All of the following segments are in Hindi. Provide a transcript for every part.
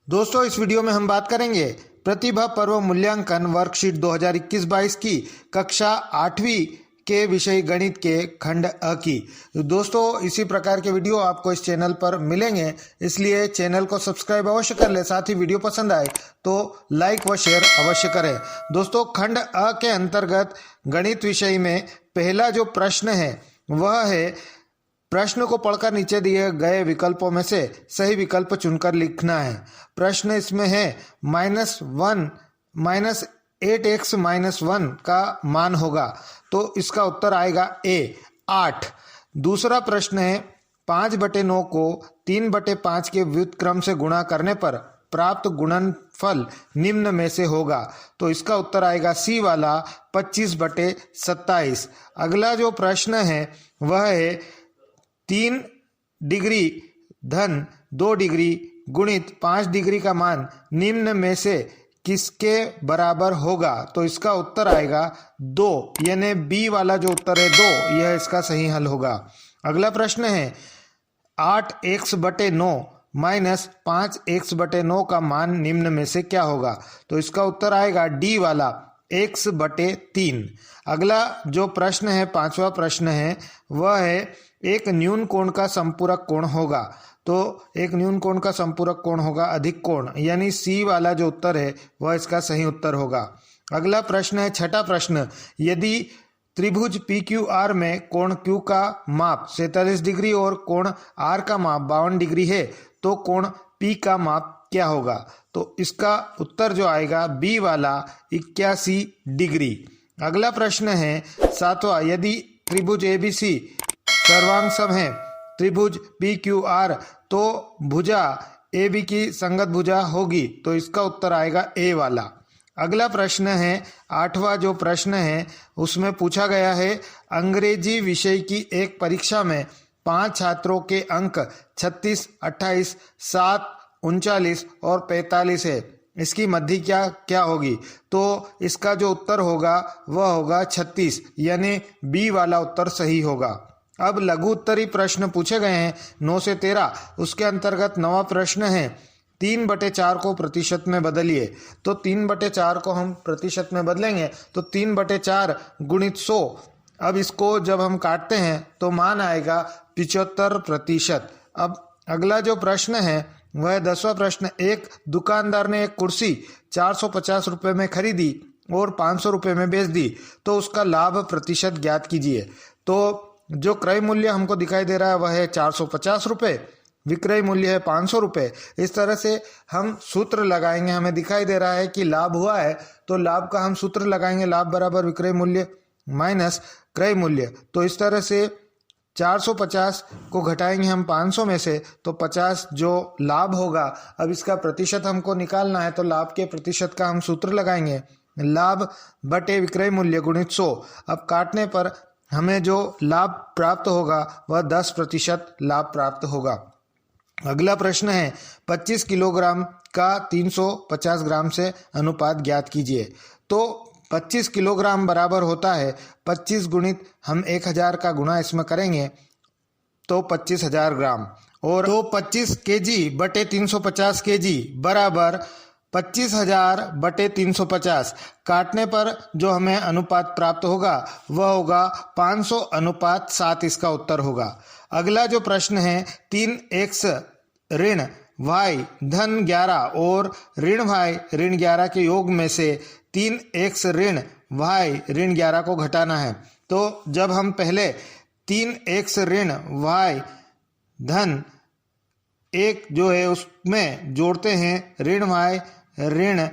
दोस्तों इस वीडियो में हम बात करेंगे प्रतिभा पर्व मूल्यांकन वर्कशीट 2021-22 की कक्षा 8वीं के विषय गणित के खंड अ की। दोस्तों इसी प्रकार के वीडियो आपको इस चैनल पर मिलेंगे, इसलिए चैनल को सब्सक्राइब अवश्य कर ले। साथ ही वीडियो पसंद आए तो लाइक व शेयर अवश्य करें। दोस्तों खंड अ के अंतर्गत गणित विषय में पहला जो प्रश्न है वह है, प्रश्न को पढ़कर नीचे दिए गए विकल्पों में से सही विकल्प चुनकर लिखना है। प्रश्न इसमें है -8x-1 का मान होगा, तो इसका उत्तर आएगा ए 8। दूसरा प्रश्न है 5/9 को 3/5 के व्युत्क्रम से गुणा करने पर प्राप्त गुणनफल निम्न में से होगा, तो इसका उत्तर आएगा सी वाला 25/27। अगला जो प्रश्न है वह है 3 डिग्री धन 2 डिग्री गुणित 5 डिग्री का मान निम्न में से किसके बराबर होगा, तो इसका उत्तर आएगा 2, यानी बी वाला जो उत्तर है 2, यह इसका सही हल होगा। अगला प्रश्न है 8x/9 माइनस 5x/9 का मान निम्न में से क्या होगा, तो इसका उत्तर आएगा डी वाला x/3। अगला जो प्रश्न है, पांचवा प्रश्न है, वह है एक न्यून कोण का संपूरक कोण होगा, तो एक न्यून कोण का संपूरक कोण होगा अधिक कोण, यानी सी वाला जो उत्तर है वह इसका सही उत्तर होगा। अगला प्रश्न है छठा प्रश्न, यदि त्रिभुज PQR में कोण Q का माप 47 डिग्री और कोण R का माप 52 डिग्री है, तो कोण P का माप क्या होगा, तो इसका उत्तर जो आएगा बी वाला 81 डिग्री। अगला प्रश्न है सातवां, यदि त्रिभुज ABC सर्वांग सम है त्रिभुज PQR तो भुजा AB की संगत भुजा होगी, तो इसका उत्तर आएगा ए वाला। अगला प्रश्न है आठवां जो प्रश्न है, उसमें पूछा गया है अंग्रेजी विषय की एक परीक्षा में 5 छात्रों के अंक 36, 28, 7, 39 और 45 है, इसकी मध्य क्या होगी, तो इसका जो उत्तर होगा वह होगा 36, यानी बी वाला उत्तर सही होगा। अब लघु उत्तरी प्रश्न पूछे गए हैं 9 से 13, उसके अंतर्गत नवा प्रश्न है 3/4 को प्रतिशत में बदलिए, तो 3/4 को हम प्रतिशत में बदलेंगे तो 3/4 गुणित 100। अब इसको जब हम काटते हैं तो मान आएगा 75%। अब अगला जो प्रश्न है वह 10वां प्रश्न, एक दुकानदार ने एक कुर्सी 450 रुपये में खरीदी और 500 रुपये में बेच दी, तो उसका लाभ प्रतिशत ज्ञात कीजिए। तो जो क्रय मूल्य हमको दिखाई दे रहा है वह है 450 रुपये, विक्रय मूल्य है 500 रुपये। इस तरह से हम सूत्र लगाएंगे, हमें दिखाई दे रहा है कि लाभ हुआ है तो लाभ का हम सूत्र लगाएंगे, लाभ बराबर विक्रय मूल्य माइनस क्रय मूल्य। तो इस तरह से 450 को घटाएंगे हम 500 में से, तो 50 जो लाभ होगा। अब इसका प्रतिशत हमको निकालना है, तो लाभ के प्रतिशत का हम सूत्र लगाएंगे, लाभ बटे विक्रय मूल्य गुणित 100। अब काटने पर हमें जो लाभ प्राप्त होगा वह 10% लाभ प्राप्त होगा। अगला प्रश्न है 25 किलोग्राम का 350 ग्राम से अनुपात ज्ञात कीजिए, तो 25 किलोग्राम बराबर होता है 25 गुणित हम 1000 का गुणा इसमें करेंगे तो 25,000 ग्राम, और तो 25 kg बटे 350 kg बराबर 25,000/350। काटने पर जो हमें अनुपात प्राप्त होगा वह होगा 500:7, इसका उत्तर होगा। अगला जो प्रश्न है 3x ऋण y धन 11 और ऋण y ऋण 11 के योग में से 3x ऋण y ऋण 11 को घटाना है, तो जब हम पहले 3x ऋण y धन 1 जो है उसमें जोड़ते हैं ऋण y ऋण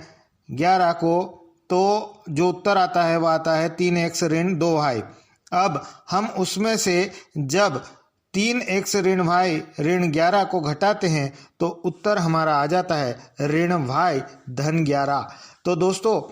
11 को, तो जो उत्तर आता है वह आता है 3x ऋण 2y। अब हम उसमें से जब 3x ऋण y ऋण 11 को घटाते हैं तो उत्तर हमारा आ जाता है ऋण y धन 11। तो दोस्तों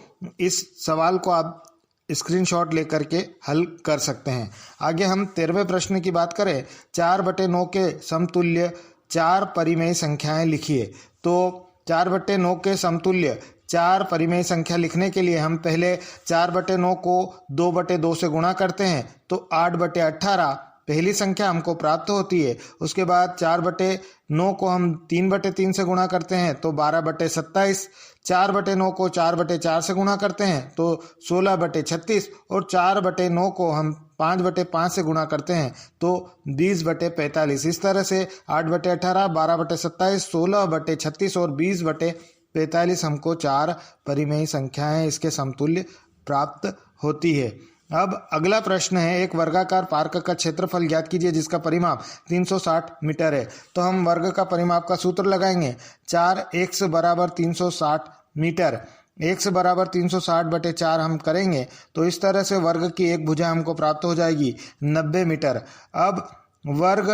इस सवाल को आप स्क्रीनशॉट लेकर के हल कर सकते हैं। आगे हम 13वें प्रश्न की बात करें, 4/9 के समतुल्य 4 परिमेय संख्याएं लिखिए। तो 4/9 के समतुल्य 4 परिमेय संख्या लिखने के लिए हम पहले 4/9 को 2/2 से गुणा करते हैं, तो 8/18 पहली संख्या हमको प्राप्त होती है। उसके बाद 4/9 को हम 3/3 से गुणा करते हैं तो 12/27, 4/9 को 4/4 से गुणा करते हैं तो 16/36 और 4/9 को हम 5/5 से गुणा करते हैं तो 20/45। इस तरह से 8/18, 12/27, 16/36 और 20/45 हमको 4 परिमेय संख्याएं इसके समतुल्य प्राप्त होती है। अब अगला प्रश्न है, एक वर्गाकार पार्क का क्षेत्रफल ज्ञात कीजिए जिसका परिमाप 360 मीटर है। तो हम वर्ग का परिमाप का सूत्र लगाएंगे, 4x बराबर 360 मीटर, x बराबर 360/4 हम करेंगे तो इस तरह से वर्ग की एक भुजा हमको प्राप्त हो जाएगी 90 मीटर। अब वर्ग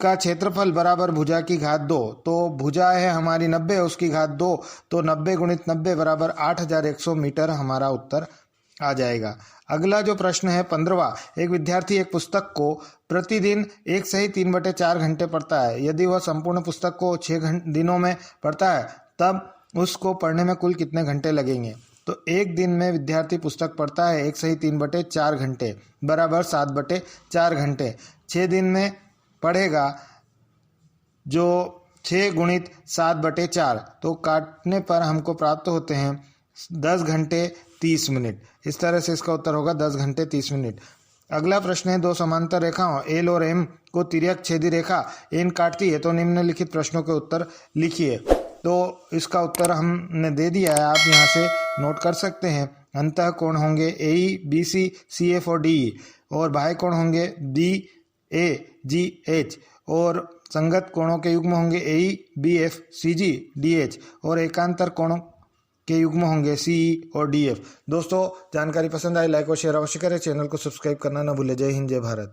का क्षेत्रफल बराबर भुजा की घात 2, तो भुजा है हमारी 90, उसकी घात 2, तो 90 गुणित 90 बराबर 8100 मीटर हमारा उत्तर आ जाएगा। अगला जो प्रश्न है 15वां, एक विद्यार्थी एक पुस्तक को प्रतिदिन 1 से ही 3/4 घंटे पढ़ता है। यदि वह संपूर्ण पुस्तक को 6 दिनों में पढ़ता है तब उसको पढ़ने में कुल कितने घंटे लगेंगे। तो एक दिन में विद्यार्थी पुस्तक पढ़ता है 1 से ही 3/4 घंटे बराबर 7/4 घंटे। 6 दिन में पढ़ेगा जो 6 गुणित 7/4, तो काटने पर हमको प्राप्त होते हैं 10 घंटे 30 मिनट। इस तरह से इसका उत्तर होगा 10 घंटे 30 मिनट। अगला प्रश्न है, दो समांतर रेखाओं एल और एम को तिर्यक छेदी रेखा एन काटती है तो निम्नलिखित प्रश्नों के उत्तर लिखिए। तो इसका उत्तर हमने दे दिया है, आप यहाँ से नोट कर सकते हैं। अंतः कोण होंगे A B C C F और डी ई, और बाह्य कोण होंगे डी ए जी एच, और संगत कोणों के युग्म होंगे A B F C G D H, और एकांतर कोणों के युग्म होंगे सी और डी एफ। दोस्तों जानकारी पसंद आई लाइक और शेयर अवश्य करें, चैनल को सब्सक्राइब करना न भूलें। जय हिंद, जय भारत।